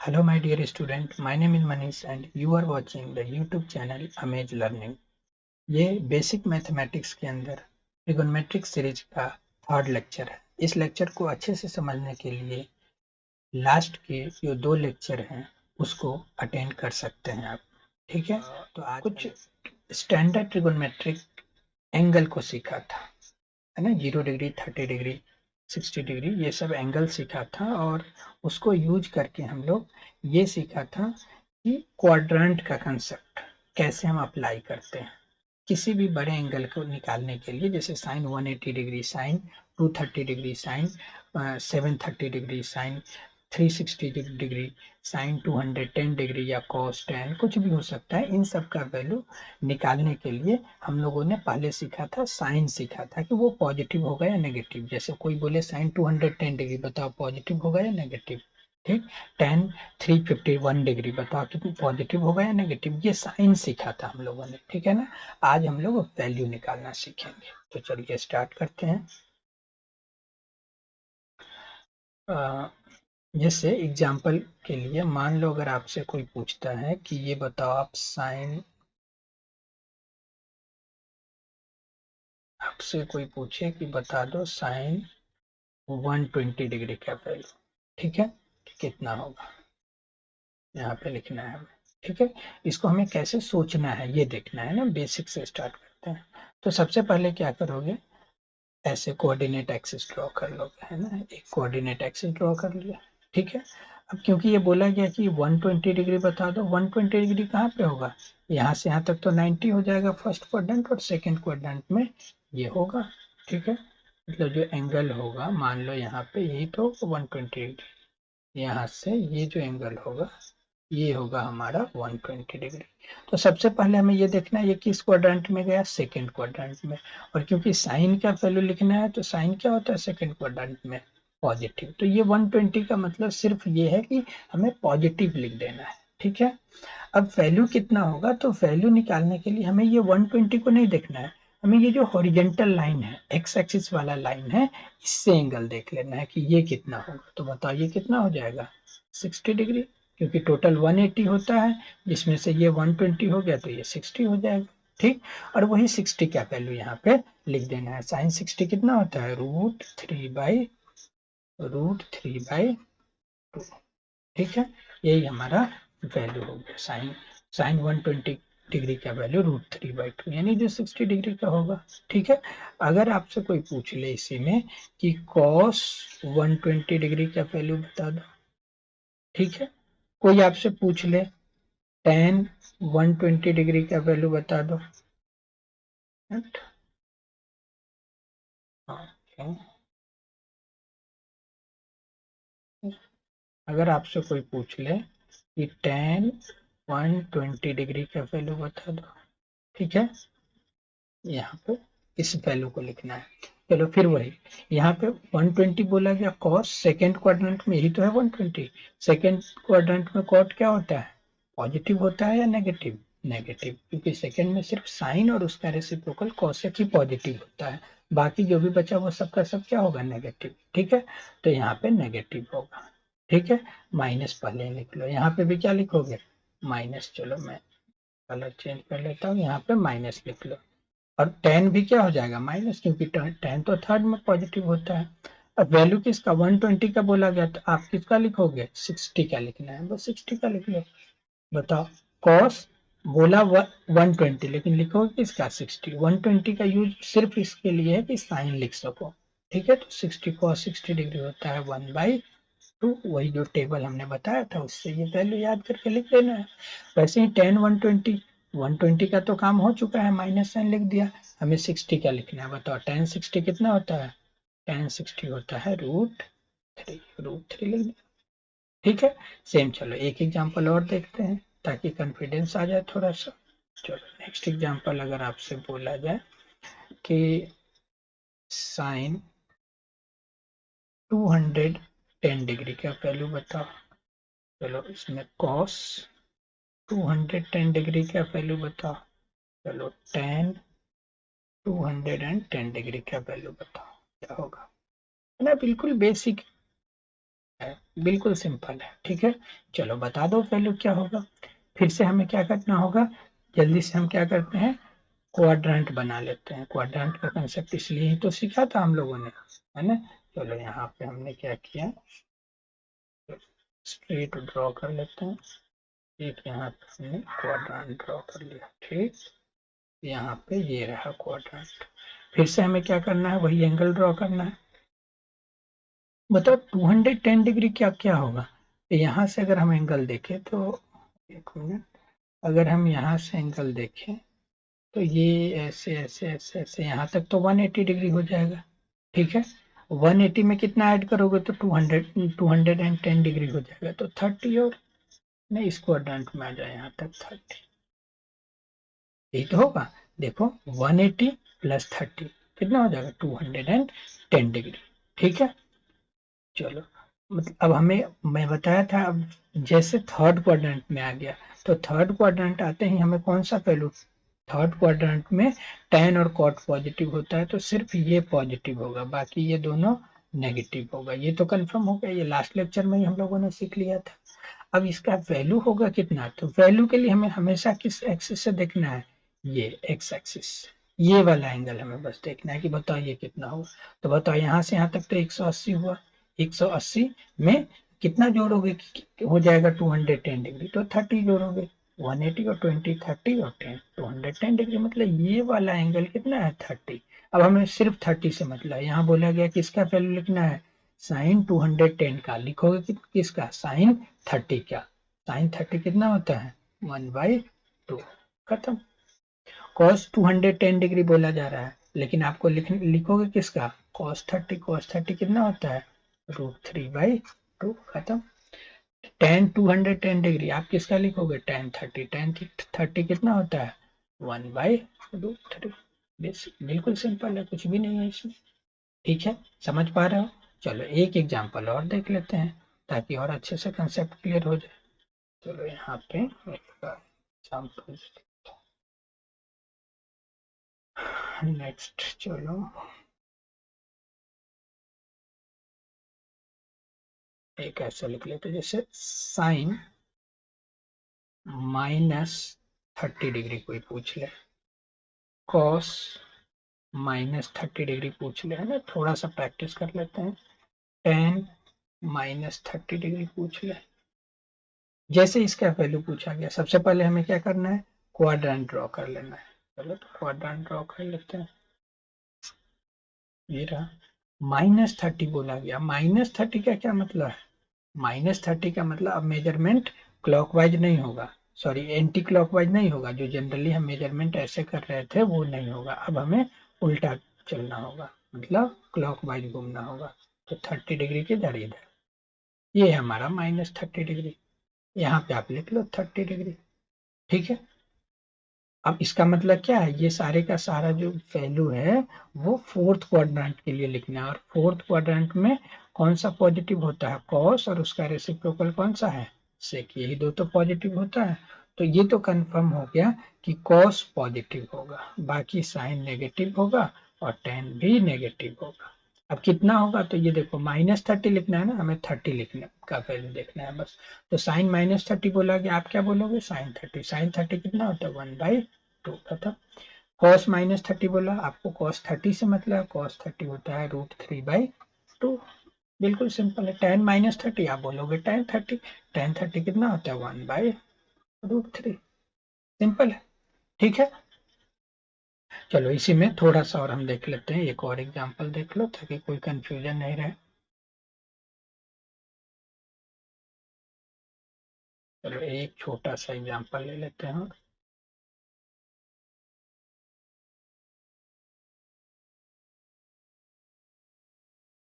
Hello my dear student, my name is Manish and you are watching the YouTube channel Amaze Learning। ये basic mathematics के अंदर trigonometric series का third lecture है। इस lecture को अच्छे से समझने के लिए लास्ट के जो 2 लेक्चर हैं उसको अटेंड कर सकते हैं आप। ठीक है, तो आज कुछ स्टैंडर्ड ट्रिगोनोमेट्रिक एंगल को सीखा था, है ना। 0 डिग्री, 30 डिग्री, 60 डिग्री, ये सब एंगल सीखा था और उसको यूज करके हम लोग ये सीखा था कि क्वाड्रेंट का कंसेप्ट कैसे हम अप्लाई करते हैं किसी भी बड़े एंगल को निकालने के लिए। जैसे sine 180 degree, sine 230 degree, sine 730 degree, sine 360 degree, sine 210 degree या कॉस 10, कुछ भी हो सकता है। इन सब का वैल्यू निकालने के लिए हम लोगों ने पहले सीखा था, साइन सीखा था कि वो पॉजिटिव होगा या नेगेटिव। जैसे कोई बोले साइन 210 डिग्री, बताओ पॉजिटिव होगा या नेगेटिव। ठीक, टेन 351 डिग्री, बताओ कितनी पॉजिटिव होगा या नेगेटिव। ये साइन सीखा था हम लोगों ने, ठीक है ना। आज हम लोग वैल्यू निकालना सीखेंगे, तो चलिए स्टार्ट करते हैं। जैसे एग्जाम्पल के लिए मान लो अगर आपसे कोई पूछता है कि ये बताओ आप साइन, आपसे कोई पूछे कि बता दो साइन 120 डिग्री का वैल्यू, ठीक है, कितना होगा, यहाँ पे लिखना है हमें। ठीक है, इसको हमें कैसे सोचना है ये देखना है ना। बेसिक से स्टार्ट करते हैं। तो सबसे पहले क्या करोगे, ऐसे कोऑर्डिनेट एक्सिस ड्रॉ कर लोगे, है ना। एक कोऑर्डिनेट एक्सिस ड्रॉ कर लिया, ठीक है। अब क्योंकि ये बोला गया कि 120 डिग्री बता दो, 120 डिग्री कहाँ पे होगा, यहाँ से यहाँ तक तो 90 हो जाएगा फर्स्ट क्वाड्रेंट, और सेकंड क्वाड्रेंट में ये होगा। ठीक है, मतलब जो एंगल होगा, मान लो यहाँ पे यही तो 120 डिग्री, यहाँ से ये जो एंगल होगा ये होगा हमारा 120 डिग्री। तो सबसे पहले हमें ये देखना है ये किस क्वाड्रेंट में गया, सेकंड क्वाड्रेंट में। और क्योंकि साइन का वैल्यू लिखना है तो साइन क्या होता है सेकंड क्वाड्रेंट में, पॉजिटिव। तो ये 120 का मतलब सिर्फ ये है कि हमें पॉजिटिव लिख देना है, ठीक है। अब वैल्यू कितना होगा, तो वैल्यू निकालने के लिए हमें ये 120 को नहीं देखना है, हमें ये जो हॉरिजॉन्टल लाइन है, एक्स एक्सिस वाला लाइन है, इससे एंगल देख लेना है कि ये कितना होगा। तो बताओ ये कितना हो जाएगा, 60 डिग्री, क्योंकि टोटल 180 होता है, जिसमें से ये 120 हो गया तो ये 60 हो जाएगा। ठीक, और वही 60 का वैल्यू यहाँ पे लिख देना है। साइन 60 कितना होता है, √3/2। ठीक है, यही हमारा वैल्यू हो गया। साइन साइन 120 डिग्री का वैल्यू √3/2 यानी जो 60 डिग्री का होगा। ठीक है, अगर आपसे कोई पूछ ले इसी में कि कॉस 120 डिग्री का वैल्यू बता दो, ठीक है। कोई आपसे पूछ ले टेन 120 डिग्री का वैल्यू बता दो, ओके। अगर आपसे कोई पूछ ले कि टेन 120 डिग्री का वैल्यू बता दो, ठीक है, यहाँ पे इस वैल्यू को लिखना है। चलो फिर वही, यहाँ पे 120 बोला गया, कॉस सेकेंड क्वाड्रेंट में यही तो है 120। सेकेंड क्वाड्रेंट में कॉट क्या होता है, पॉजिटिव होता है या नेगेटिव, नेगेटिव, क्योंकि सेकेंड में सिर्फ साइन और उसका रेसिप्रोकल कॉसेक ही पॉजिटिव होता है, बाकी जो भी बचा वो सबका सब क्या होगा, नेगेटिव। ठीक है, तो यहाँ पे नेगेटिव होगा। ठीक है, माइनस पहले लिख लो, यहाँ पे भी क्या लिखोगे, माइनस। चलो मैं कलर चेंज कर लेता हूँ, यहाँ पे माइनस लिख लो। और टेन भी क्या हो जाएगा, माइनस, क्योंकि टेन तो थर्ड में पॉजिटिव होता है। अब वैल्यू किसका, 120 का बोला गया, तो आप किसका लिखोगे, 60 का लिखना है, बस 60 का लिख लो। बताओ, कॉस बोला 120 लेकिन लिखोगे किसका, 60। 120 का यूज सिर्फ इसके लिए है कि साइन लिख सको। ठीक है, तो 60 cos 60 डिग्री होता है 1/2। वही जो टेबल हमने बताया था उससे ये वैल्यू याद करके लिख लेना है। वैसे ही टेन 120 का तो काम हो चुका है, माइनस साइन लिख दिया। हमें 60 का लिखना है, बताओ टेन 60 कितना होता है, टेन 60 होता है √3 लिख दिया। ठीक है, सेम। चलो एक एग्जांपल और देखते हैं ताकि कॉन्फिडेंस आ जाए थोड़ा सा। चलो नेक्स्ट एग्जांपल, अगर आपसे बोला जाए कि साइन 210 डिग्री का वैल्यू बताओ। चलो इसमें कॉस 210 डिग्री का वैल्यू बताओ। चलो टेन 210 डिग्री का वैल्यू बताओ क्या होगा, है ना, बिल्कुल बेसिक है, बिल्कुल सिंपल है। ठीक है, चलो बता दो वैल्यू क्या होगा। फिर से हमें क्या करना होगा, जल्दी से हम क्या करते हैं, क्वाड्रेंट बना लेते हैं। क्वाड्रेंट का कंसेप्ट इसलिए ही तो सीखा था हम लोगों ने, है ना। चलो यहाँ पे हमने क्या किया, स्ट्रेट ड्रॉ कर लेते हैं। एक यहाँ पे हमने क्वाड्रेंट ड्रॉ कर लिया। ठीक, यहाँ पे ये रहा क्वाड्रेंट। फिर से हमें क्या करना है, वही एंगल ड्रॉ करना है। बताओ 210 डिग्री क्या क्या होगा। यहाँ से अगर हम एंगल देखें तो, एक मिनट, अगर हम यहाँ से एंगल देखें तो ये ऐसे ऐसे ऐसे ऐसे यहाँ तक तो 180 डिग्री हो जाएगा। ठीक है, 180 में कितना ऐड करोगे तो 210 डिग्री हो जाएगा, तो 30 और नहीं, इस क्वाड्रेंट में आ जाए यहाँ तक 30, यही तो होगा। देखो 180 प्लस 30 कितना हो जाएगा, 210 डिग्री। ठीक है, चलो मतलब अब हमें, मैं बताया था, अब जैसे थर्ड क्वाड्रेंट में आ गया, तो थर्ड क्वाड्रेंट आते ही हमें कौन सा वैल्यू, थर्ड क्वाड्रेंट में tan और cot पॉजिटिव होता है, तो सिर्फ ये पॉजिटिव होगा, बाकी ये दोनों नेगेटिव होगा। ये तो कंफर्म हो गया, ये लास्ट लेक्चर में ही हम लोगों ने सीख लिया था। अब इसका वैल्यू होगा कितना, तो वैल्यू के लिए हमें हमेशा किस एक्सिस से देखना है, ये एक्स एक्सिस, ये वाला एंगल हमें बस देखना है कि बताओ ये कितना होगा। तो बताओ यहाँ से यहाँ तक तो 180 हुआ, 180 में कितना जोड़ोगे कि हो जाएगा 210 डिग्री, तो 30 जोड़ोगे, 180 और 20, 30 और 10, 210 डिग्री, मतलब ये वाला एंगल कितना है 30। अब हमें सिर्फ 30 से मतलब, यहाँ बोला गया कि इसका वैल्यू लिखना है साइन 210 का, लिखोगे कि किसका, साइन 30 का। साइन 30 कितना होता है 1/2, खत्म। कॉस 210 डिग्री बोला जा रहा है, लेकिन आपको लिखोगे किसका, कॉस 30, कॉस 30 कितना होता है √3/2, खत्म। tan 210 डिग्री आप किसका लिखोगे, tan 30, tan 30 कितना होता है 1/√3। बिल्कुल सिंपल है, कुछ भी नहीं है इसमें। ठीक है, समझ पा रहे हो। चलो एक एग्जांपल और देख लेते हैं ताकि और अच्छे से कंसेप्ट क्लियर हो जाए। चलो यहाँ पे एग्जांपल नेक्स्ट, चलो एक ऐसा लिख लेते जैसे साइन -30 डिग्री कोई पूछ ले, कॉस -30 डिग्री पूछ ले, है ना, थोड़ा सा प्रैक्टिस कर लेते हैं। tan -30 डिग्री पूछ ले, जैसे इसका वैल्यू पूछा गया, सबसे पहले हमें क्या करना है, क्वाड्रेंट ड्रॉ कर लेना है। चलो तो क्वाड्रेंट ड्रॉ कर लेते हैं। ये रहा, -30 बोला गया, -30 का क्या मतलब है, -30 का मतलब अब मेजरमेंट क्लॉकवाइज नहीं होगा, सॉरी एंटी क्लॉकवाइज नहीं होगा, जो जनरली हम मेजरमेंट ऐसे कर रहे थे वो नहीं होगा, अब हमें उल्टा चलना होगा, मतलब क्लॉकवाइज घूमना होगा। तो 30 डिग्री के इधर इधर, ये है हमारा -30 डिग्री, यहाँ पे आप लिख लो 30 डिग्री। ठीक है, अब इसका मतलब क्या है, ये सारे का सारा जो वैल्यू है वो फोर्थ क्वाड्रेंट के लिए लिखना है, और फोर्थ क्वाड्रेंट में कौन सा पॉजिटिव होता है, कॉस, और उसका रेसिप्रोकल कौन सा है, सेक, यही दो तो पॉजिटिव होता है। तो ये तो कंफर्म हो गया कि कॉस पॉजिटिव होगा, बाकी साइन नेगेटिव होगा और टेन भी नेगेटिव होगा। अब कितना होगा, तो ये देखो -30 लिखना है ना, हमें 30 लिखने का वैल्यू देखना है बस। तो साइन -30 बोला गया, आप क्या बोलोगे, साइन 30, साइन 30 कितना होता है 1/2, खत्म। कॉस -30 बोला, आपको कॉस 30 से मतलब, कॉस 30 होता है √3/2, बिल्कुल सिंपल है। tan -30 आप बोलोगे tan 30, tan 30 कितना होता है 1/√3, सिंपल है। ठीक है, चलो इसी में थोड़ा सा और हम देख लेते हैं, एक और एग्जांपल देख लो ताकि कोई कंफ्यूजन नहीं रहे। चलो एक छोटा सा एग्जांपल ले लेते हैं।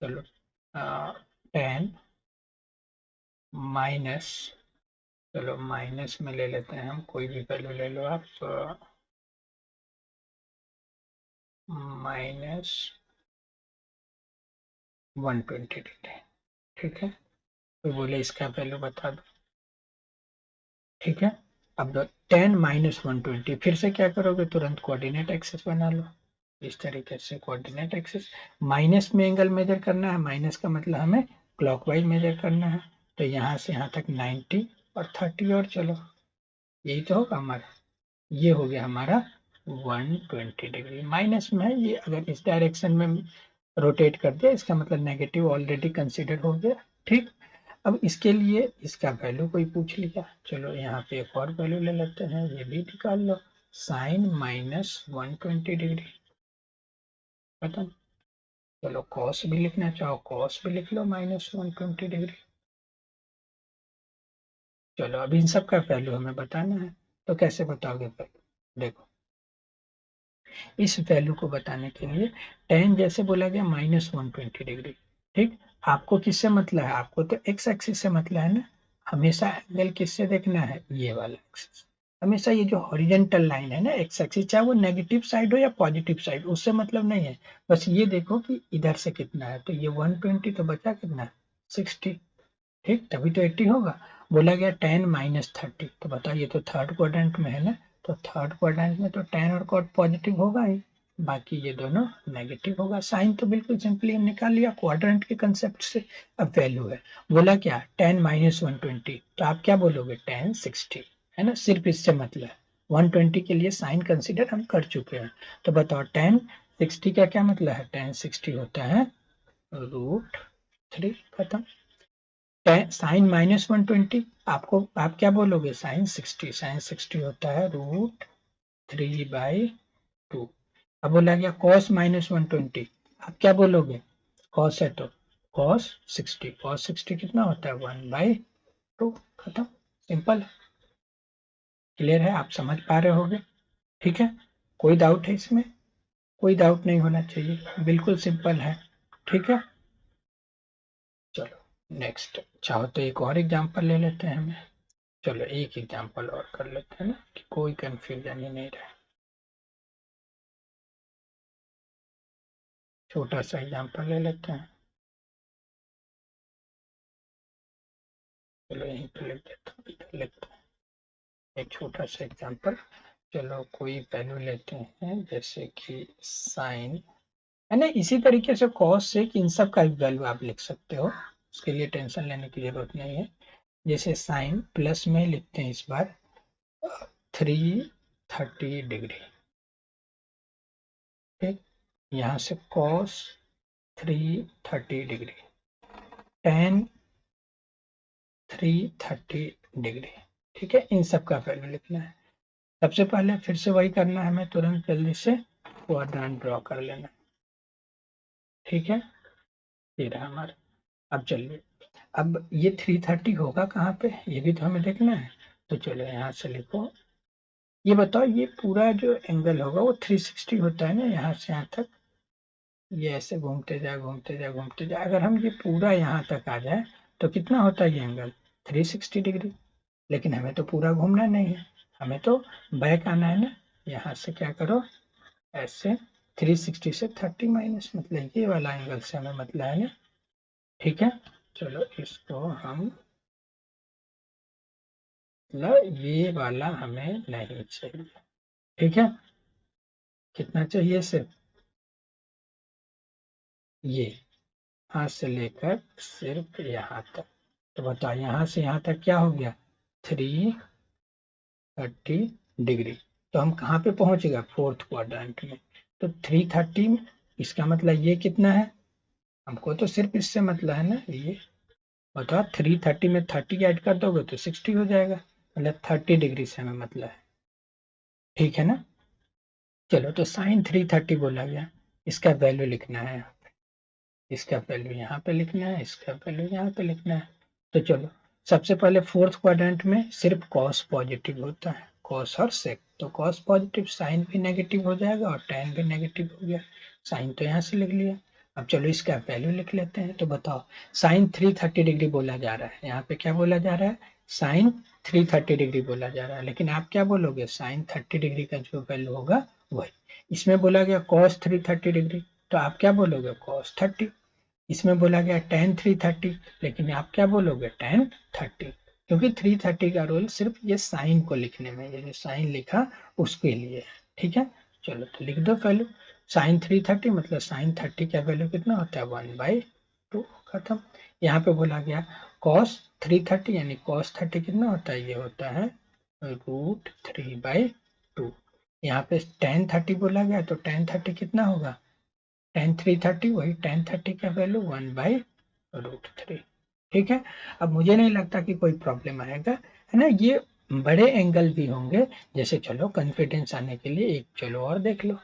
चलो 10 माइनस, चलो माइनस में ले लेते हैं हम, कोई भी वैल्यू ले लो आप, -120 डिग्री। ठीक है, कोई बोले इसका वैल्यू बता दो। ठीक है, अब 10 -120, फिर से क्या करोगे, तुरंत कोऑर्डिनेट एक्सिस बना लो, इस तरीके से कोऑर्डिनेट एक्सिस। माइनस में एंगल मेजर करना है, माइनस का मतलब हमें क्लॉकवाइज मेजर करना है, तो यहाँ से यहाँ तक 90 और 30 और चलो, यही तो होगा हमारा, ये हो गया हमारा 120 डिग्री। माइनस में है ये, अगर इस डायरेक्शन में रोटेट कर दिया इसका मतलब नेगेटिव ऑलरेडी कंसिडर हो गया। ठीक, अब इसके लिए इसका वैल्यू कोई पूछ लिया, चलो यहाँ पे एक और वैल्यू ले लेते हैं, ये भी निकाल लो, साइन माइनस 120 डिग्री खत्म। चलो कॉस भी लिखना चाहो कॉस भी लिख लो माइनस 120 डिग्री। चलो अब इन सब का वैल्यू हमें बताना है, तो कैसे बताओगे वैल्यू? देखो इस वैल्यू को बताने के लिए tan जैसे बोला गया माइनस 120 डिग्री। ठीक, आपको किससे मतलब है? आपको तो एक्स एक्सिस से मतलब है ना, हमेशा एंगल किससे देखना है? ये वाला एक्सिस। हमेशा ये जो हॉरिजेंटल लाइन है ना एक्स एक्सिस, चाहे वो नेगेटिव साइड हो या पॉजिटिव साइड, उससे मतलब नहीं है, बस ये देखो कि इधर से कितना है, तो ये 120 तो बचा कितना, 60। ठीक, तभी तो 80 होगा। बोला गया tan माइनस 30, तो बताओ ये तो थर्ड क्वाड्रेंट में है ना, तो थर्ड क्वाड्रेंट में तो tan और cot पॉजिटिव होगा ही, बाकी ये दोनों नेगेटिव होगा। साइन तो बिल्कुल सिंपली हम निकाल लिया क्वाड्रेंट के कंसेप्ट से। अब वैल्यू है, बोला क्या tan माइनस 120, तो आप क्या बोलोगे tan 60, है ना, सिर्फ इससे मतलब 120 के लिए साइन कंसिडर हम कर चुके हैं। तो बताओ tan 60 का क्या मतलब है? tan 60 होता है √3 खत्म। साइन माइनस 120 आपको आप क्या बोलोगे? साइन 60 होता है √3/2। अब बोला गया कॉस माइनस 120, आप क्या बोलोगे? कॉस है तो कॉस 60 कितना होता है? 1/2 खत्म, सिंपल। क्लियर है? आप समझ पा रहे होगे? ठीक है, कोई डाउट है इसमें? कोई डाउट नहीं होना चाहिए, बिल्कुल सिंपल है। ठीक है, चलो नेक्स्ट चाहो तो एक और एग्जांपल ले लेते हैं हमें। चलो एक एग्जांपल और कर लेते हैं ना, कि कोई कंफ्यूजन ही नहीं रहे। छोटा सा एग्जांपल ले लेते हैं, चलो यहीं पे लिख देता हूँ, इधर लिखते हैं एक छोटा सा एग्जांपल। चलो कोई वैल्यू लेते हैं जैसे कि साइन, है ना, इसी तरीके से कॉस से इन सब का वैल्यू आप लिख सकते हो, उसके लिए टेंशन लेने की जरूरत नहीं है। जैसे साइन प्लस में लिखते हैं इस बार 330 डिग्री। ठीक, यहाँ से कॉस 330 डिग्री, tan 330 डिग्री। ठीक है, इन सब का वैल्यू लिखना है। सबसे पहले फिर से वही करना है हमें, तुरंत जल्दी से क्वाड्रेंट ड्रॉ कर लेना। ठीक है, ये रहा हमारा। अब चलिए, अब ये 330 होगा कहाँ पे, ये भी तो हमें देखना है। तो चलो यहाँ से लिखो, ये बताओ ये पूरा जो एंगल होगा वो 360 होता है ना, यहाँ से यहाँ तक, ये ऐसे घूमते जाए घूमते जाए घूमते जाए, अगर हम ये पूरा यहाँ तक आ जाए तो कितना होता है ये एंगल? 360 डिग्री। लेकिन हमें तो पूरा घूमना नहीं है, हमें तो बैक आना है ना, यहाँ से क्या करो, ऐसे 360 से 30 माइनस, मतलब ये वाला एंगल से हमें मतलब है ना। ठीक है, चलो इसको हम, मतलब ये वाला हमें नहीं चाहिए। ठीक है, कितना चाहिए सिर्फ ये, यहाँ से लेकर सिर्फ यहाँ तक। तो बताओ यहाँ से यहाँ तक क्या हो गया? 330 डिग्री। तो हम कहाँ पे पहुंच गए? फोर्थ क्वाड्रेंट में। तो 330, इसका मतलब ये कितना है? हमको तो सिर्फ इससे मतलब है ना ये, बताओ 330 में 30 ऐड कर दोगे तो 60 हो जाएगा, मतलब 30 डिग्री से हमें मतलब है। ठीक है ना, चलो तो साइन 330 बोला गया, इसका वैल्यू लिखना है, इसका वैल्यू यहाँ पे लिखना है, इसका वैल्यू यहाँ पे लिखना है। तो चलो सबसे पहले फोर्थ क्वाड्रेंट में सिर्फ कॉस पॉजिटिव होता है, कॉस और सेक, तो कॉस पॉजिटिव, साइन भी नेगेटिव हो जाएगा और tan भी नेगेटिव हो गया, साइन तो यहाँ से लिख लिया। अब चलो इसका वैल्यू लिख लेते हैं। तो बताओ साइन 330 डिग्री बोला जा रहा है, यहाँ पे क्या बोला जा रहा है? साइन 330 डिग्री बोला जा रहा है, लेकिन आप क्या बोलोगे? साइन 30 डिग्री का जो वैल्यू होगा वही। इसमें बोला गया कॉस 330 डिग्री, तो आप क्या बोलोगे? कॉस 30। इसमें बोला गया tan 330, लेकिन आप क्या बोलोगे? tan 30, क्योंकि 330 का रोल सिर्फ ये साइन को लिखने में, ये जो साइन लिखा उसके लिए। ठीक है, चलो तो लिख दो वैल्यू, साइन 330 मतलब साइन 30 का वैल्यू कितना होता है? 1/2 खत्म। यहाँ पे बोला गया cos 330 यानी cos 30 कितना होता है, ये होता है √3/2। यहाँ पे tan 30 बोला गया तो tan 30 कितना होगा, tan 330 वही tan 30 का वैल्यू 1/√3। ठीक है, अब मुझे नहीं लगता कि कोई प्रॉब्लम आएगा, है ना। ये बड़े एंगल भी होंगे, जैसे चलो कॉन्फिडेंस आने के लिए एक चलो और देख लो,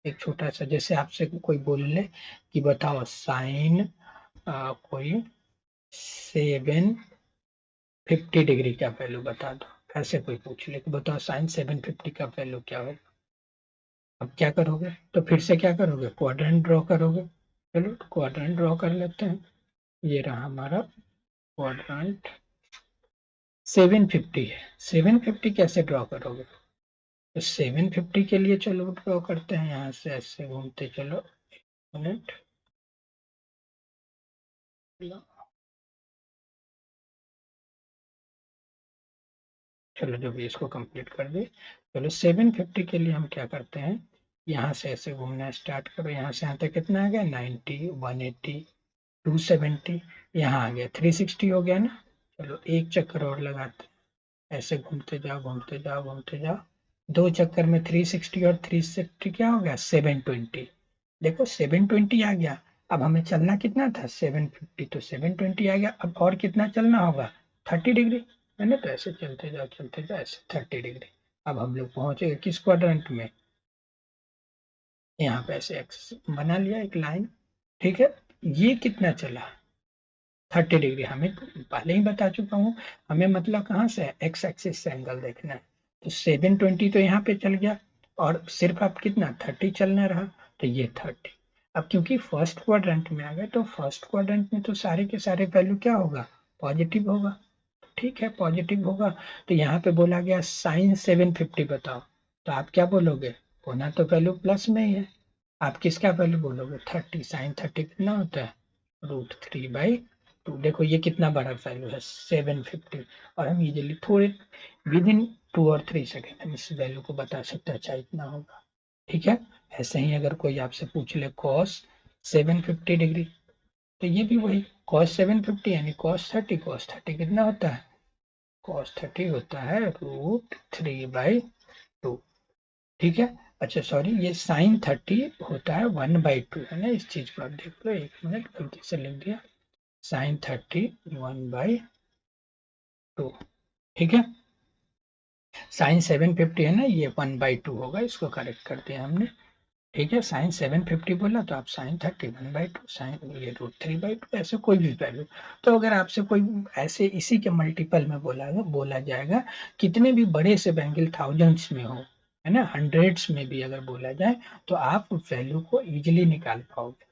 एक छोटा सा, जैसे आपसे कोई बोल ले कि बताओ साइन कोई 750 डिग्री का वैल्यू बता दो, ऐसे कोई पूछ ले कि बताओ साइन 750 का वैल्यू क्या होगा, अब क्या करोगे, तो फिर से क्या करोगे, क्वाड्रेंट ड्रॉ करोगे। चलो क्वाड्रेंट ड्रॉ कर लेते हैं, ये रहा हमारा क्वाड्रेंट 750 है। 750 कैसे ड्रॉ करोगे, तो 750 के लिए चलो ड्रॉ करते हैं, यहाँ से ऐसे घूमते चलो, मिनट, चलो जो भी इसको कंप्लीट कर दे। चलो 750 के लिए हम क्या करते हैं, यहाँ से ऐसे घूमना स्टार्ट करो, यहाँ से यहाँ तक कितना आ गया 90, 180, 270, यहाँ आ गया 360 हो गया ना। चलो एक चक्कर और लगाते हैं, ऐसे घूमते जाओ घूमते जाओ घूमते जाओ, दो चक्कर में 360 और 360 क्या हो गया 720। देखो 720 आ गया, अब हमें चलना कितना था 750, तो 720 आ गया, अब और कितना चलना होगा 30 डिग्री, है ना। तो ऐसे चलते जाओ ऐसे 30 डिग्री। अब हम लोग पहुंचे किस क्वाड्रेंट में, यहाँ पे ऐसे एक्स बना लिया एक लाइन। ठीक है, ये कितना चला 30 डिग्री, हमें पहले ही बता चुका हूँ, हमें मतलब कहाँ से एक्स एक्सिस से एंगल देखना है। तो 720 तो यहाँ पे चल गया, और सिर्फ अब कितना 30 चलना रहा, तो ये 30। अब क्योंकि फर्स्ट क्वाड्रेंट में आ गए, तो फर्स्ट क्वाड्रेंट में तो सारे के सारे वैल्यू क्या होगा, पॉजिटिव होगा। ठीक है, पॉजिटिव होगा, तो यहाँ पे बोला गया साइन 750 बताओ, तो आप क्या बोलोगे, होना तो वैल्यू प्लस में ही है, आप किसका वैल्यू बोलोगे 30, साइन 30 कितना होता है √3/2। देखो ये कितना बड़ा वैल्यू है 750, और हम इजीली थोड़े विद इन 2 और 3 सेकेंड हम इस वैल्यू को बता सकते हैं, अच्छा इतना होगा। ठीक है, ऐसे ही अगर कोई आपसे पूछ ले cos 750 डिग्री, तो ये भी वही cos 750 यानी cos 30, cos 30 कितना होता है, cos 30 होता है √3/2। ठीक है, अच्छा सॉरी ये साइन 30 होता है 1/2, है ना, इस चीज को आप देख लो, एक मिनट गलती से लिख दिया, साइन 30 1/2। ठीक है, साइन 750 है ना, ये 1/2 होगा, इसको करेक्ट कर दिया हमने। ठीक है, साइन 750 बोला तो आप साइन 30 1/2, साइन ये √3/2, ऐसे कोई भी वैल्यू। तो अगर आपसे कोई ऐसे इसी के मल्टीपल में बोला जाएगा, कितने भी बड़े से एंगल थाउजेंड्स में हो, है ना, हंड्रेड्स में भी अगर बोला जाए, तो आप वैल्यू को इजिली निकाल पाओगे।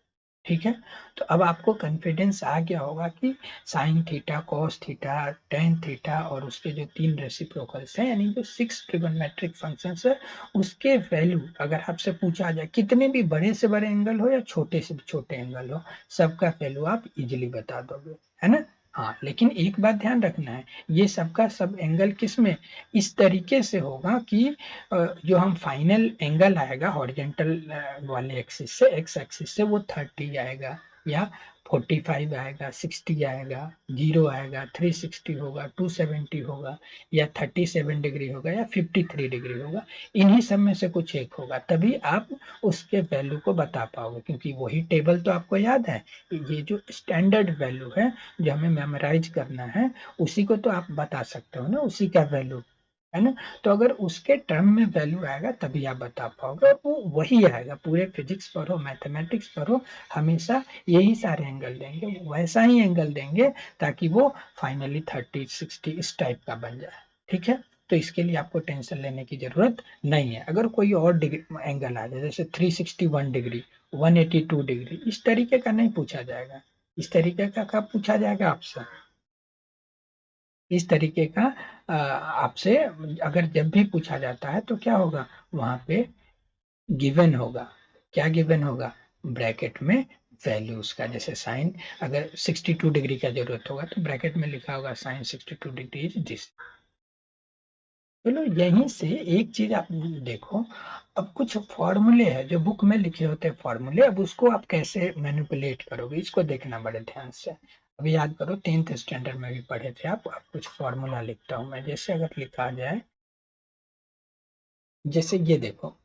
ठीक है, तो अब आपको कॉन्फिडेंस आ गया होगा कि sine theta, cos theta, tan theta और उसके जो 3 रेसिप्रोकल्स हैं, यानी जो 6 ट्रिगोनोमेट्रिक फंक्शंस है, उसके वैल्यू अगर आपसे पूछा जाए, कितने भी बड़े से बड़े एंगल हो या छोटे से छोटे एंगल हो, सबका वैल्यू आप इजिली बता दोगे, है ना। हाँ, लेकिन एक बात ध्यान रखना है, ये सबका सब एंगल किस में, इस तरीके से होगा कि जो हम फाइनल एंगल आएगा हॉरिजेंटल वाले एक्सिस से, एक्स एक्सिस से, वो 30 आएगा या 45 आएगा, 60 आएगा, 0 आएगा, 360 होगा, 270 होगा, या 37 डिग्री होगा, या 53 डिग्री होगा। इन्हीं सब में से कुछ एक होगा, तभी आप उसके वैल्यू को बता पाओगे, क्योंकि वही टेबल तो आपको याद है, ये जो स्टैंडर्ड वैल्यू है जो हमें मेमोराइज करना है, उसी को तो आप बता सकते हो ना, उसी का वैल्यू, है ना। तो अगर उसके टर्म में वैल्यू आएगा तभी आप बता पाओगे, और वो वही आएगा, पूरे फिजिक्स पढ़ो, मैथमेटिक्स पढ़ो, हमेशा यही सारे एंगल देंगे, वैसा ही एंगल देंगे, ताकि वो फाइनली 30 60 इस टाइप का बन जाए। ठीक है, तो इसके लिए आपको टेंशन लेने की जरूरत नहीं है। अगर कोई और डिग्री एंगल आ जाए, जैसे 361 डिग्री, 182 डिग्री, इस तरीके का नहीं पूछा जाएगा, इस तरीके का कब पूछा जाएगा आपसे, इस तरीके का आपसे अगर जब भी पूछा जाता है तो क्या होगा, वहां पे गिवन होगा, क्या गिवन होगा, ब्रैकेट में वैल्यूज का, जैसे साइन अगर 62 डिग्री का जरूरत होगा तो ब्रैकेट में लिखा होगा साइन 62 डिग्री इज दिस। चलो यहीं से एक चीज आप देखो, अब कुछ फॉर्मूले हैं जो बुक में लिखे होते हैं फॉर्मूले, अब उसको आप कैसे मैनिपुलेट करोगे, इसको देखना बड़े ध्यान से। अभी याद करो 10th स्टैंडर्ड में भी पढ़े थे आप। अब कुछ फॉर्मूला लिखता हूँ मैं। जैसे अगर लिखा जाए, जैसे ये देखो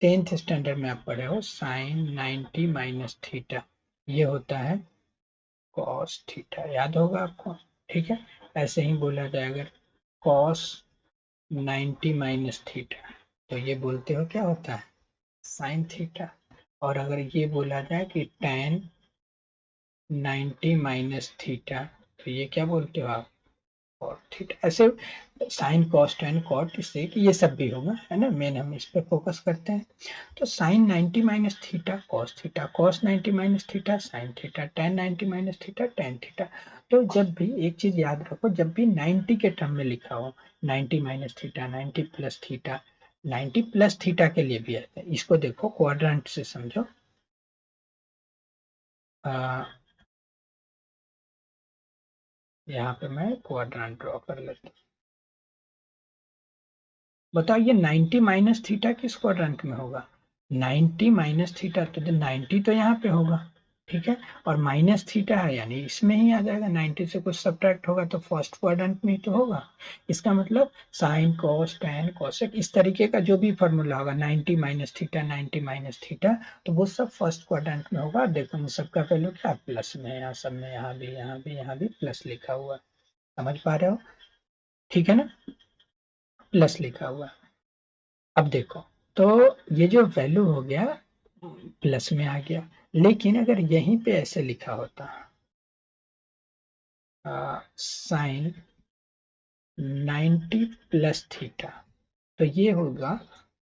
10th स्टैंडर्ड में आप पढ़े हो साइन 90 माइनस थीटा, ये होता है कॉस थीटा, याद होगा आपको। ठीक है, ऐसे ही बोला जाए अगर कॉस 90 माइनस थीटा, तो ये बोलते हो क्या होता है साइन थीटा। और अगर ये बोला जाए कि tan 90 माइनस थीटा, तो ये क्या बोलते हो आप कॉट थीटा। ऐसे साइन कॉस टेन कॉट, इससे कि ये सब भी होगा, है ना, मेन हम इस पे फोकस करते हैं। तो sine 90 minus theta cos theta, cos 90 minus theta sine theta, tan 90 minus theta tan theta. तो जब भी एक चीज याद रखो, जब भी 90 के टर्म में लिखा हो, 90 minus theta, 90 plus theta, 90 plus theta के लिए भी आते हैं। इसको देखो क्वाड्रेंट से समझो। यहाँ पे मैं क्वाड्रेंट ड्रॉ कर लेता हूँ। बताओ ये 90 माइनस थीटा किस क्वाड्रेंट में होगा, 90 माइनस थीटा, तो 90 तो यहाँ पे होगा, ठीक है, और माइनस थीटा है यानी इसमें ही आ जाएगा, 90 से कुछ सब्ट्रैक्ट होगा तो फर्स्ट क्वाड्रेंट में ही तो होगा। इसका मतलब साइन कॉस टेन कोसेक इस तरीके का जो भी फॉर्मूला होगा 90 माइनस थीटा 90 माइनस थीटा, तो वो सब फर्स्ट क्वाड्रेंट में होगा। देखो इन सबका वैल्यू क्या प्लस में है, यहाँ सब में, यहाँ भी यहाँ भी यहाँ भी प्लस लिखा हुआ है, समझ पा रहे हो, ठीक है ना, प्लस लिखा हुआ है। अब देखो, तो ये जो वैल्यू हो गया प्लस में आ गया, लेकिन अगर यहीं पे ऐसे लिखा होता साइन 90 प्लस थीटा, तो ये होगा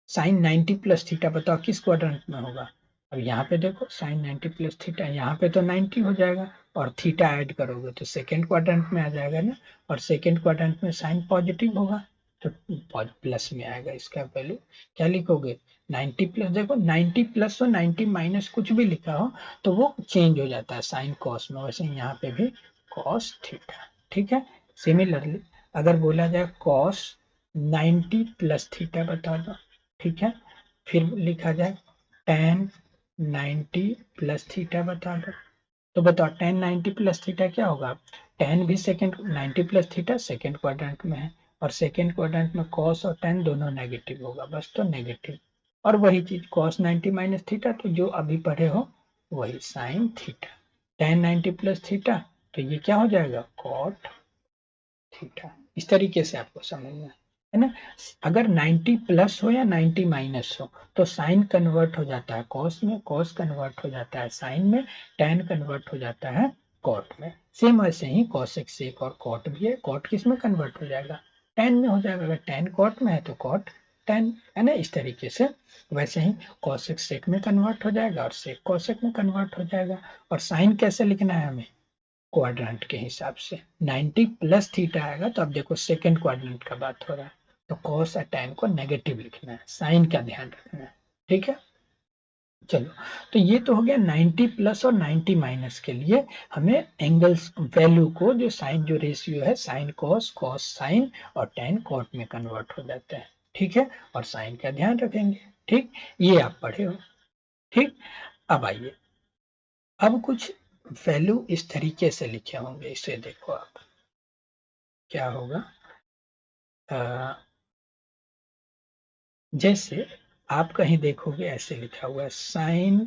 साइन 90 प्लस थीटा, बताओ किस क्वाड्रेंट में होगा। अब यहाँ पे देखो साइन 90 प्लस थीटा, यहाँ पे तो 90 हो जाएगा और थीटा ऐड करोगे तो सेकेंड क्वाड्रेंट में आ जाएगा ना, और सेकेंड क्वाड्रेंट में साइन पॉजिटिव होगा तो प्लस में आएगा। इसका वैल्यू क्या लिखोगे 90 प्लस, देखो 90 प्लस और 90 माइनस कुछ भी लिखा हो तो वो चेंज हो जाता है साइन कॉस में, वैसे यहाँ पे भी कॉस थीटा, ठीक है। सिमिलरली अगर बोला जाए कॉस 90 प्लस थीटा बता दो, ठीक है, फिर लिखा जाए tan 90 प्लस थीटा बता दो, तो बताओ tan 90 प्लस थीटा क्या होगा, tan भी second 90 plus theta second quadrant में है, और सेकेंड क्वाड्रेंट में cos और tan दोनों नेगेटिव होगा, बस तो नेगेटिव। और वही चीज cos 90 माइनस थीटा, तो जो अभी पढ़े हो वही sine theta, tan 90 plus theta, तो ये क्या हो जाएगा cot थीटा। इस तरीके से आपको समझना है ना। अगर 90 प्लस हो या 90 माइनस हो तो साइन कन्वर्ट हो जाता है कॉस में, कॉस कन्वर्ट हो जाता है साइन में, टेन कन्वर्ट हो जाता है कॉट में। सेम वैसे ही कॉसेक सेक और कॉट भी है, कॉट किस में कन्वर्ट हो जाएगा टेन में हो जाएगा, अगर टेन कॉट में है तो कॉट टेन, है ना, इस तरीके से। वैसे ही कॉसेक सेक में कन्वर्ट हो जाएगा और सेक कॉसेक में कन्वर्ट हो जाएगा। और साइन कैसे लिखना है हमें क्वाड्रेंट के हिसाब से, 90 प्लस थीटा आएगा तो अब देखो सेकेंड क्वाड्रेंट का बात हो रहा है, तो कॉस और टैन को नेगेटिव लिखना है, साइन का ध्यान रखना है, ठीक है। चलो, तो ये तो हो गया 90 प्लस और 90 माइनस के लिए हमें एंगल्स वैल्यू को, जो साइन जो रेशियो है साइन कॉस कॉस साइन और टैन कॉट में कन्वर्ट हो जाता है, ठीक है, और साइन का ध्यान रखेंगे, ठीक, ये आप पढ़े हो, ठीक। अब आइए, अब कुछ वैल्यू इस तरीके से लिखे होंगे, इसे देखो आप क्या होगा। जैसे आप कहीं देखोगे ऐसे लिखा हुआ है साइन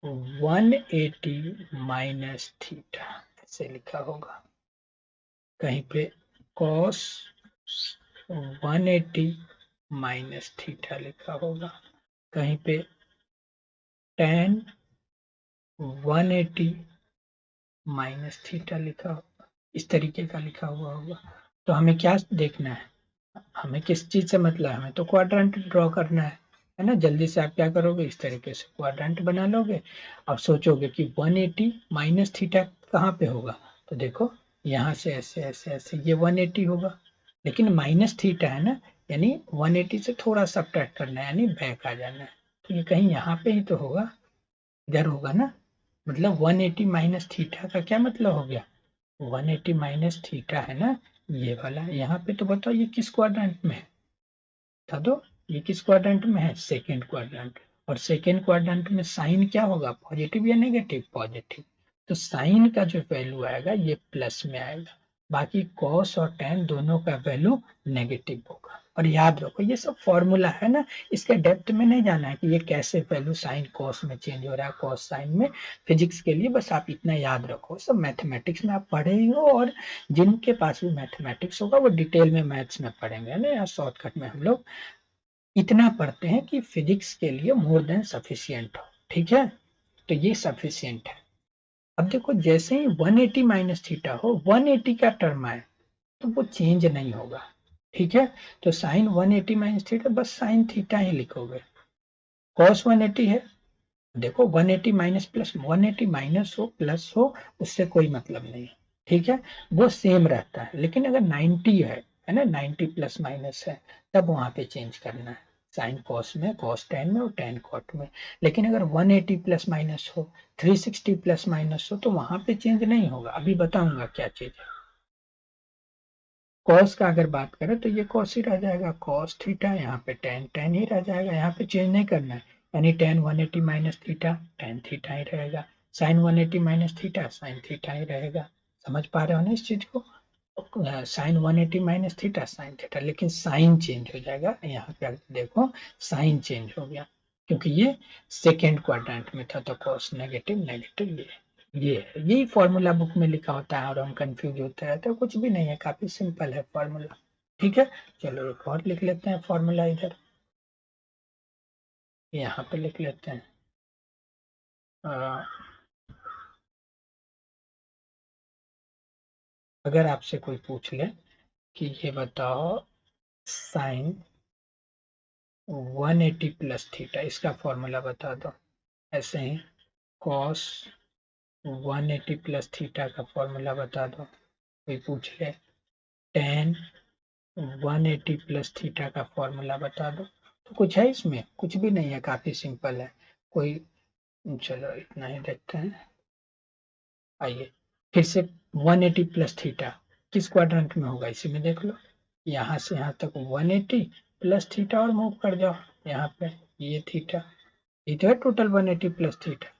180 माइनस थीटा, ऐसे लिखा होगा, कहीं पे कॉस 180 माइनस थीटा लिखा होगा, कहीं पे tan 180 माइनस थीटा लिखा होगा, इस तरीके का लिखा हुआ होगा। तो हमें क्या देखना है, हमें किस चीज से मतलब है, हमें तो क्वाड्रेंट ड्रॉ करना है ना। जल्दी से आप क्या करोगे, इस तरीके से क्वाड्रेंट बना लोगे। अब सोचोगे कि 180 माइनस थीटा कहाँ पे होगा, तो देखो यहाँ से ऐसे ऐसे ऐसे ये 180 होगा, लेकिन माइनस थीटा है ना, यानी 180 से थोड़ा सब्ट्रैक्ट करना है, यानी बैक आ जाना है, तो ये कहीं यहाँ पे ही तो होगा, इधर होगा ना। मतलब 180 माइनस थीटा का क्या मतलब हो गया, 180 माइनस थीटा है ना ये वाला, यहाँ पे तो बताओ ये किस क्वाड्रेंट में है, बता दो ये किस क्वाड्रेंट में है, सेकेंड क्वाड्रेंट। और सेकेंड क्वाड्रेंट में साइन क्या होगा, पॉजिटिव या नेगेटिव, पॉजिटिव। तो साइन का जो वैल्यू आएगा ये प्लस में आएगा, बाकी कॉस और टेन दोनों का वैल्यू नेगेटिव होगा। और याद रखो ये सब फॉर्मूला है ना, इसके डेप्थ में नहीं जाना है कि ये कैसे वैल्यू साइन कॉस में चेंज हो रहा है, कॉस साइन में। फिजिक्स के लिए बस आप इतना याद रखो, सब मैथमेटिक्स में आप पढ़े ही हो, और जिनके पास भी मैथमेटिक्स होगा वो डिटेल में मैथ्स में पढ़ेंगे ना। यहाँ शॉर्टकट में हम लोग इतना पढ़ते हैं कि फिजिक्स के लिए मोर देन सफिशियंट हो, ठीक है। तो ये सफिशियंट है। अब देखो जैसे ही 180 माइनस थीटा हो, 180 का टर्म आए तो वो चेंज नहीं होगा, ठीक है। तो साइन 180 माइनस थीटा, बस साइन थीटा ही लिखोगे। कॉस 180 है, देखो 180 माइनस प्लस, 180 माइनस हो प्लस हो उससे कोई मतलब नहीं, ठीक है, वो सेम रहता है। लेकिन अगर 90 है ना, 90 प्लस माइनस है, तब वहां पे चेंज करना है, साइन कॉस में, कॉस टेन में और टेन कॉट में। लेकिन अगर 180 प्लस माइनस हो, 360 प्लस माइनस हो, तो वहां पे चेंज नहीं होगा। अभी बताऊंगा क्या चीज है। कॉस का अगर बात करें तो ये कॉस ही रह जाएगा, कॉस थीटा, यहाँ पे टेन टेन ही रह जाएगा, यहाँ पे चेंज नहीं करना है। यानी tan 180 minus theta, tan theta ही रहेगा। Sine 180 minus theta, sine theta ही रहेगा। समझ पा रहे हो ना इस चीज को। Sine 180 minus theta, sine theta, लेकिन साइन चेंज हो जाएगा यहाँ पे। देखो साइन चेंज हो गया, क्योंकि ये सेकेंड क्वाड्रेंट में था, तो कॉस नेगेटिव नेगेटिव ये है, यही फॉर्मूला बुक में लिखा होता है और हम कंफ्यूज होते रहते हैं। कुछ भी नहीं है, काफी सिंपल है फॉर्मूला, ठीक है। चलो एक और लिख लेते हैं फॉर्मूला इधर, यहाँ पे लिख लेते हैं। अगर आपसे कोई पूछ ले कि ये बताओ साइन 180 प्लस थीटा, इसका फॉर्मूला बता दो। ऐसे ही कॉस 180 प्लस थीटा का फॉर्मूला बता दो। कोई पूछ ले टेन 180 प्लस थीटा का फॉर्मूला बता दो। तो कुछ है इसमें? कुछ भी नहीं है, काफी सिंपल है। कोई, चलो इतना ही देखते हैं। आइए फिर से 180 प्लस थीटा किस क्वाड्रेंट में होगा, इसी में देख लो। यहाँ से यहाँ तक 180 प्लस थीटा और मूव कर जाओ यहाँ पे, ये थीटा, ये तो है टोटल 180 प्लस थीटा।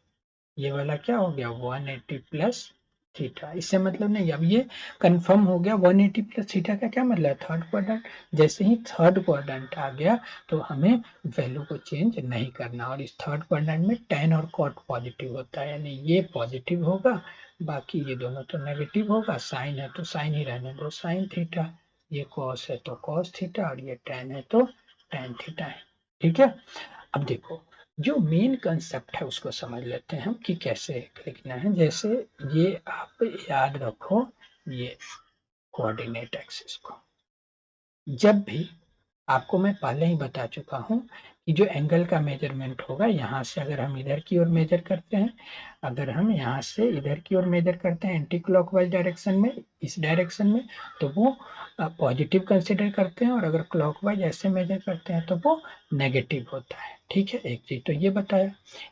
ये वाला क्या हो गया 180 प्लस थीटा। इससे मतलब नहीं, अब ये कंफर्म हो गया 180 प्लस थीटा का क्या मतलब है, थर्ड क्वाड्रेंट। जैसे ही थर्ड क्वाड्रेंट आ गया तो हमें वैल्यू को चेंज नहीं करना, और इस थर्ड क्वाड्रेंट में टेन और कॉट पॉजिटिव होता है, यानी ये पॉजिटिव होगा, बाकी ये दोनों तो नेगेटिव होगा। साइन है तो साइन ही रहने दो, साइन थीटा। ये कॉस है तो कॉस थीटा, और ये टेन है तो टेन थीटा है, ठीक है। अब देखो जो मेन कंसेप्ट है उसको समझ लेते हैं हम कि कैसे लिखना है। जैसे ये आप याद रखो, ये कोऑर्डिनेट एक्सिस को, जब भी आपको मैं पहले ही बता चुका हूँ कि जो एंगल का मेजरमेंट होगा, यहाँ से अगर हम इधर की ओर मेजर करते हैं, अगर हम यहाँ से इधर की ओर मेजर करते हैं एंटी क्लॉकवाइज डायरेक्शन में, इस डायरेक्शन में, तो वो पॉजिटिव कंसिडर करते हैं, और अगर क्लॉकवाइज ऐसे मेजर करते हैं तो वो नेगेटिव होता है, ठीक है। एक चीज तो ये बताया,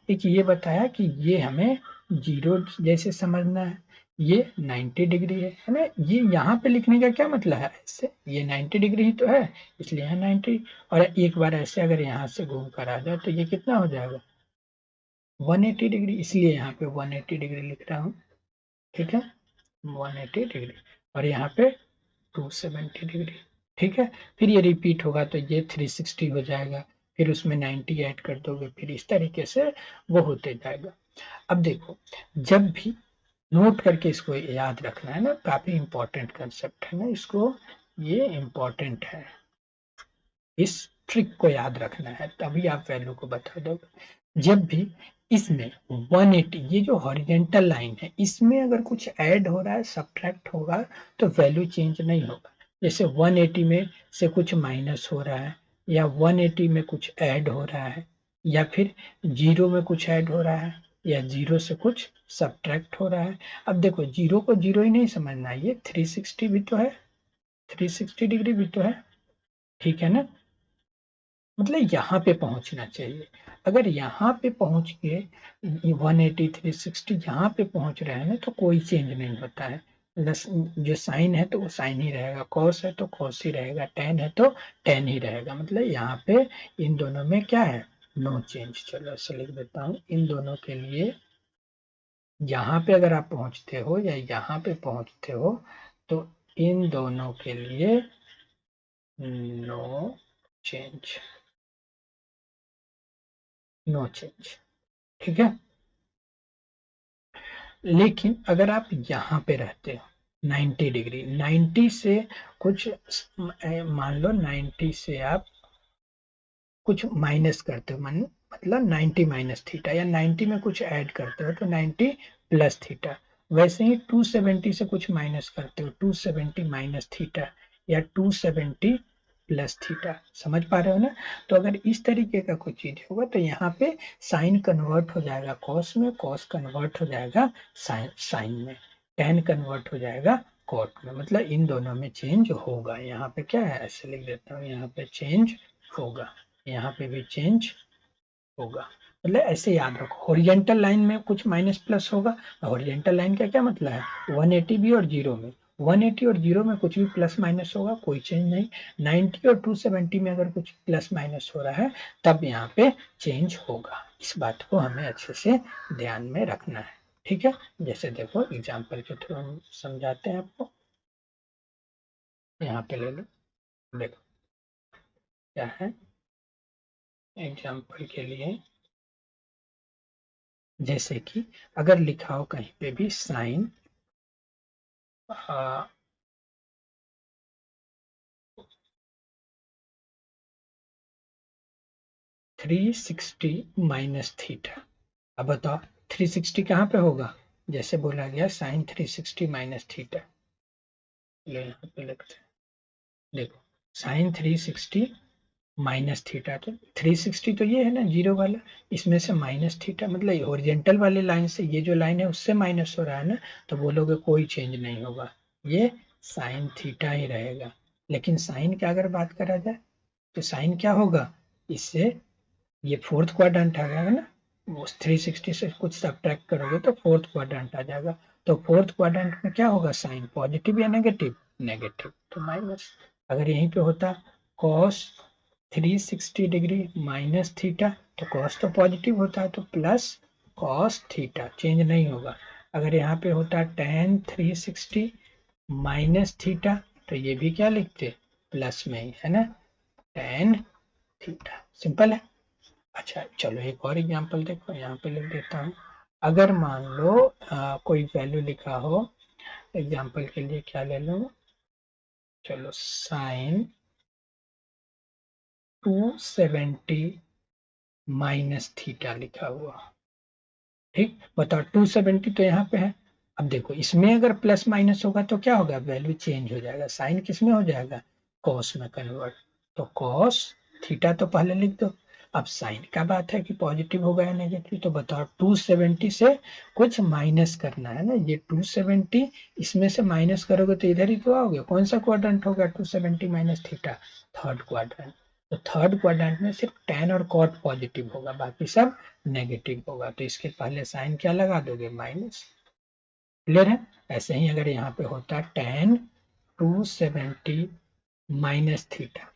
एक ये बताया कि ये हमें जीरो जैसे समझना है, ये 90 डिग्री है ना। ये यहाँ पे लिखने का क्या मतलब है, इससे ये 90 डिग्री ही तो है, इसलिए यहाँ 90। और एक बार ऐसे अगर यहाँ से घूम कर आ जाए तो ये कितना हो जाएगा 180 डिग्री, इसलिए यहाँ पे 180 डिग्री लिख रहा हूँ, ठीक है, 180 डिग्री। और यहाँ पे 270 डिग्री, ठीक है। फिर ये रिपीट होगा तो ये 360 हो जाएगा, फिर उसमें 90 ऐड कर दोगे, फिर इस तरीके से वो होते जाएगा। अब देखो जब भी नोट करके इसको याद रखना है ना, काफी इंपॉर्टेंट कंसेप्ट है ना, इसको, ये इंपॉर्टेंट है, इस ट्रिक को याद रखना है, तभी आप वैल्यू को बता दोगे। जब भी इसमें 180, ये जो हॉरिजेंटल लाइन है, इसमें अगर कुछ ऐड हो रहा है, सब्ट्रैक्ट होगा, तो वैल्यू चेंज नहीं होगा। जैसे 180 में से कुछ माइनस हो रहा है, या 180 में कुछ ऐड हो रहा है, या फिर जीरो में कुछ ऐड हो रहा है, या जीरो से कुछ सब्ट्रैक्ट हो रहा है। अब देखो जीरो को जीरो ही नहीं समझना, ये 360 भी तो है, 360 डिग्री भी तो है, ठीक है ना। मतलब यहाँ पे पहुंचना चाहिए। अगर यहाँ पे पहुंच के 180 360 यहाँ पे पहुंच रहे हैं ना, तो कोई चेंज नहीं होता है। जो साइन है तो वो साइन ही रहेगा, कॉस है तो कॉस ही रहेगा, टेन है तो टेन ही रहेगा। मतलब यहाँ पे इन दोनों में क्या है, नो चेंज। चलो ऐसे लिख देता हूँ, इन दोनों के लिए यहाँ पे अगर आप पहुंचते हो या यहाँ पे पहुंचते हो तो इन दोनों के लिए नो चेंज, नो चेंज, ठीक है। लेकिन अगर आप यहाँ पे रहते हो 90 डिग्री, 90 से कुछ मान लो 90 से आप कुछ माइनस करते हो, मतलब 90 माइनस थीटा, या 90 में कुछ ऐड करते हो तो 90 प्लस थीटा। वैसे ही 270 से कुछ माइनस करते हो 270 माइनस थीटा या 270 प्लस थीटा। समझ पा रहे हो ना। तो अगर इस तरीके का कुछ चीज होगा तो यहाँ पे साइन कन्वर्ट हो जाएगा कॉस में, कॉस कन्वर्ट हो जाएगा साइन में, टेन कन्वर्ट हो जाएगा कॉट में, मतलब इन दोनों में चेंज होगा। यहाँ पे क्या है, ऐसे लिख देता हूँ, यहाँ पे चेंज होगा, यहाँ पे भी चेंज होगा। मतलब ऐसे याद रखो, हॉरिजॉन्टल लाइन में कुछ माइनस प्लस होगा। हॉरिजॉन्टल लाइन का क्या मतलब है, 180 भी और 0 में, 180 और 0 में कुछ भी प्लस माइनस होगा, कोई चेंज नहीं। 90 और 270 में अगर कुछ प्लस माइनस हो रहा है तब यहाँ पे चेंज होगा। इस बात को हमें अच्छे से ध्यान में रखना है, ठीक है। जैसे देखो एग्जाम्पल के थ्रू हम समझाते हैं आपको। यहाँ पे ले लो, देखो क्या है एग्जाम्पल के लिए, जैसे कि अगर लिखा हो कहीं पे भी साइन 360 माइनस थीटा। अब बताओ 360 कहाँ पे होगा, जैसे बोला गया साइन 360 माइनस थीटा, यहाँ पे लिखते हैं। देखो साइन 360 माइनस थीटा, तो 360 तो ये है ना जीरो वाला, इसमें से माइनस थीटा, मतलब ओरिजेंटल वाले लाइन से ये जो लाइन है उससे माइनस हो रहा है ना, तो बोलोगे कोई चेंज नहीं होगा, ये साइन थीटा ही रहेगा। लेकिन साइन का अगर बात करा जाए तो साइन क्या होगा, इससे ये फोर्थ क्वाड्रेंट आ जाएगा ना, वो 360 से कुछ सब्ट्रैक्ट करोगे तो फोर्थ क्वाड्रेंट आ जाएगा। तो फोर्थ क्वाड्रेंट में क्या होगा साइन, पॉजिटिव या नेगेटिव, नेगेटिव, तो माइनस। अगर यहीं पे होता कॉस 360 डिग्री माइनस थीटा, तो कॉस तो पॉजिटिव होता है तो प्लस कॉस थीटा, चेंज नहीं होगा। अगर यहाँ पे होता टेन 360 माइनस थीटा, तो ये भी क्या लिखते प्लस में ही है ना, टेन थीटा, सिंपल है। अच्छा चलो एक और एग्जांपल देखो, यहाँ पे लिख देता हूँ। अगर मान लो कोई वैल्यू लिखा हो, एग्जांपल के लिए क्या ले लो, चलो साइन 270 माइनस थीटा लिखा हुआ, ठीक। बताओ 270 तो यहाँ पे है। अब देखो इसमें अगर प्लस माइनस होगा तो क्या होगा, वैल्यू चेंज हो जाएगा, साइन किस में हो जाएगा, कॉस में कन्वर्ट। तो कॉस थीटा तो पहले लिख दो। अब साइन का बात है कि पॉजिटिव होगा या नेगेटिव, तो बताओ 270 से कुछ माइनस करना है ना, ये 270 इसमें से माइनस करोगे तो इधर ही तो आओगे, कौन सा क्वाड्रेंट होगा 270 माइनस थीटा, थर्ड क्वाड्रेंट। तो थर्ड क्वाड्रेंट में सिर्फ tan और cot पॉजिटिव होगा, बाकी सब नेगेटिव होगा, तो इसके पहले साइन क्या लगा दोगे, माइनस। क्लियर है। ऐसे ही अगर यहाँ पे होता tan 270 minus theta,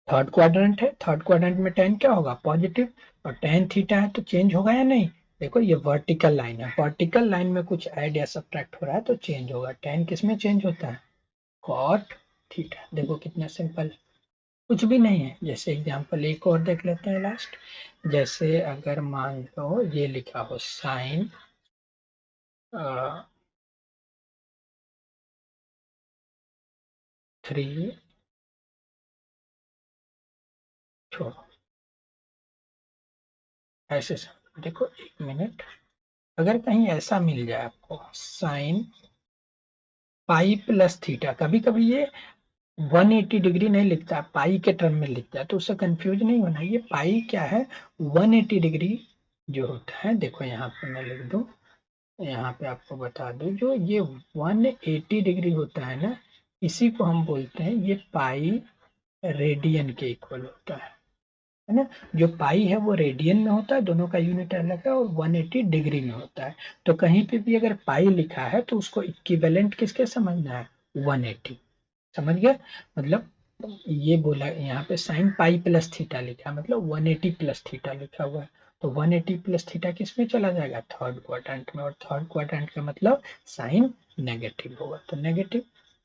third quadrant है, थर्ड क्वाड्रेंट में tan क्या होगा, पॉजिटिव, और tan थीटा है तो चेंज होगा या नहीं। देखो ये वर्टिकल लाइन है, वर्टिकल लाइन में कुछ ऐड या सब्ट्रैक्ट हो रहा है तो चेंज होगा। tan किस में चेंज होता है, cot थीटा। देखो कितना सिंपल, कुछ भी नहीं है। जैसे एग्जांपल एक और देख लेते हैं लास्ट, जैसे अगर मान लो ये लिखा हो साइन 3, छोड़ो ऐसे देखो एक मिनट, अगर कहीं ऐसा मिल जाए आपको साइन पाई प्लस थीटा, कभी कभी ये 180 डिग्री नहीं लिखता, पाई के टर्म में लिखता है, तो उससे कंफ्यूज नहीं होना। ये पाई क्या है, 180 डिग्री जो होता है, देखो यहाँ पे मैं लिख दूं, यहाँ पे आपको बता दूं, जो ये 180 डिग्री होता है ना, इसी को हम बोलते हैं, ये पाई रेडियन के इक्वल होता है ना। जो पाई है वो रेडियन में होता है, दोनों का यूनिट अलग है, और 180 डिग्री में होता है। तो कहीं पे भी अगर पाई लिखा है तो उसको इक्विवेलेंट किसके समझना है, 180, समझ गया। मतलब ये बोला यहाँ पे साइन पाई प्लस थीटा लिखा है, मतलब 180 प्लस थीटा लिखा हुआ है, तो 180 प्लस थीटा किस में चला जाएगा, थर्ड क्वाड्रेंट में, और थर्ड क्वाड्रेंट का मतलब साइन नेगेटिव होगा, तो नेगेटिव,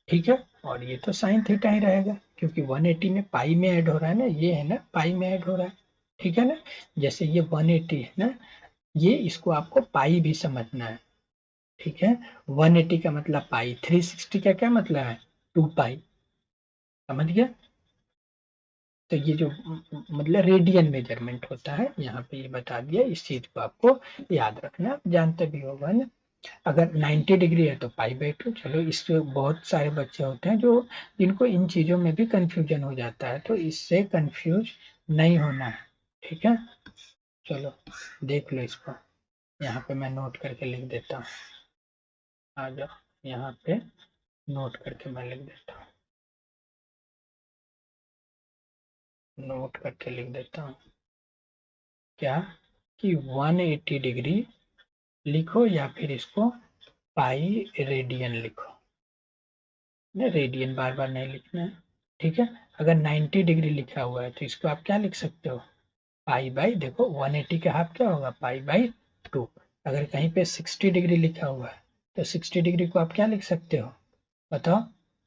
ठीक है। और ये तो साइन थीटा ही रहेगा क्योंकि 180 में पाई में ऐड हो रहा है ना, ये है ना पाई में ऐड हो रहा है, ठीक है ना। जैसे ये 180 है ना, ये इसको आपको पाई भी समझना है, ठीक है। 180 का मतलब पाई, 360 का क्या मतलब है, 2 पाई, समझ गया। तो ये जो मतलब रेडियन मेजरमेंट होता है, यहाँ पे ये बता दिया, इस चीज को आपको याद रखना, जानते भी होगा ना। अगर 90 डिग्री है तो पाई बाई 2, चलो इससे बहुत सारे बच्चे होते हैं जो जिनको इन चीजों में भी कंफ्यूजन हो जाता है, तो इससे कंफ्यूज नहीं होना है, ठीक है। चलो देख लो इसको, यहाँ पे मैं नोट करके लिख देता हूँ, आ जाओ यहाँ पे नोट करके मैं लिख देता हूँ, नोट करके लिख देता हूँ क्या, कि 180 डिग्री लिखो या फिर इसको पाई रेडियन लिखो, रेडियन बार बार नहीं लिखना है, ठीक है। अगर 90 डिग्री लिखा हुआ है तो इसको आप क्या लिख सकते हो, पाई बाई, देखो 180 का हाफ क्या होगा, पाई बाई 2। अगर कहीं पे 60 डिग्री लिखा हुआ है तो 60 डिग्री को आप क्या लिख सकते हो, बताओ,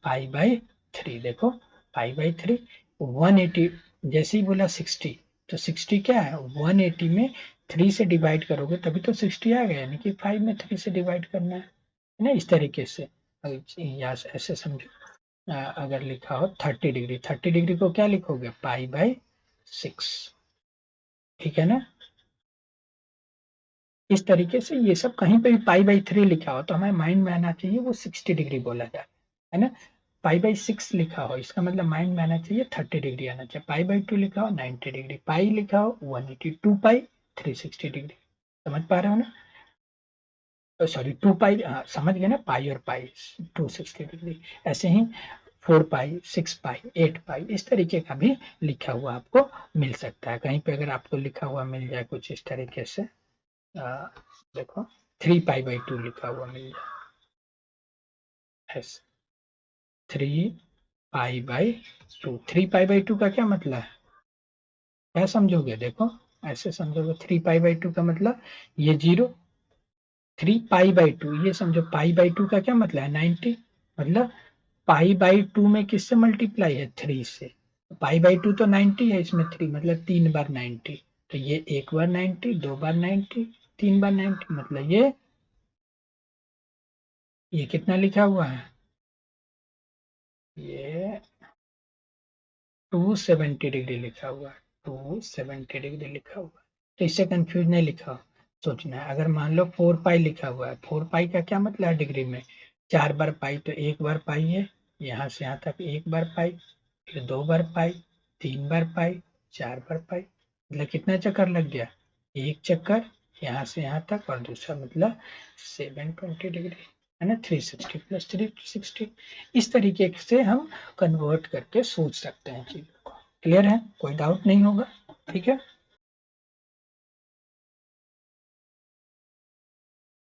पाई बाई 3, देखो पाई बाई 3। 180 जैसे ही बोला 60, तो 60 क्या है, 180 में 3 से डिवाइड करोगे तभी तो 60 आ गया, यानी कि 5 में 3 से डिवाइड करना है ना, इस तरीके से। या ऐसे समझो, अगर लिखा हो 30 डिग्री, 30 डिग्री को क्या लिखोगे, पाई बाई 6, ठीक है ना। इस तरीके से ये सब कहीं पे भी पाई बाई 3 लिखा हो तो हमारे माइंड में आना चाहिए वो 60 डिग्री बोला जाए, है ना। पाई बाई 6 लिखा हो इसका मतलब माइंड में आना चाहिए 30 डिग्री आना चाहिए, पाई बाई 2 लिखा हो 90 डिग्री, पाई लिखा हो 180, 2 पाई 360 डिग्री, समझ पा रहे हो ना, सॉरी 2 पाई, हाँ समझ गए ना, पाई और पाई 260 डिग्री। ऐसे ही 4 पाई, 6 पाई, 8 पाई, इस तरीके का भी लिखा हुआ आपको मिल सकता है कहीं पे, अगर आपको लिखा हुआ मिल जाए कुछ इस तरीके से, देखो 3 पाई बाई 2 लिखा हुआ मिल जाए, 3 पाई बाई 2, 3 पाई बाई 2 का क्या मतलब है, क्या समझोगे, देखो ऐसे समझोगे, 3 पाई बाई 2 का मतलब ये 0, 3 पाई बाई 2 ये समझो, पाई बाई 2 का क्या मतलब है, 90, मतलब पाई बाई 2 में किससे मल्टीप्लाई है, 3 से, पाई बाई 2 तो 90 है, इसमें 3 मतलब 3 बार 90, तो ये एक बार 90, 2 बार 90, 3 बार 90, मतलब ये कितना लिखा हुआ है, ये 270 डिग्री लिखा हुआ है, 270 डिग्री लिखा हुआ है, तो इससे कंफ्यूज नहीं लिखा सोचना है। अगर मान लो 4 पाई लिखा हुआ है, 4 पाई का क्या मतलब है डिग्री में, 4 बार पाई, तो एक बार पाई है, यहाँ से यहाँ तक एक बार पाई, फिर 2 बार पाई, 3 बार पाई, 4 बार पाई, मतलब कितना चक्कर लग गया, एक चक्कर यहाँ से यहाँ तक, और दूसरा मतलब 720 डिग्री, है ना, 360 प्लस 360, इस तरीके से हम कन्वर्ट करके सोच सकते हैं चीजों को, क्लियर है, कोई डाउट नहीं होगा, ठीक है।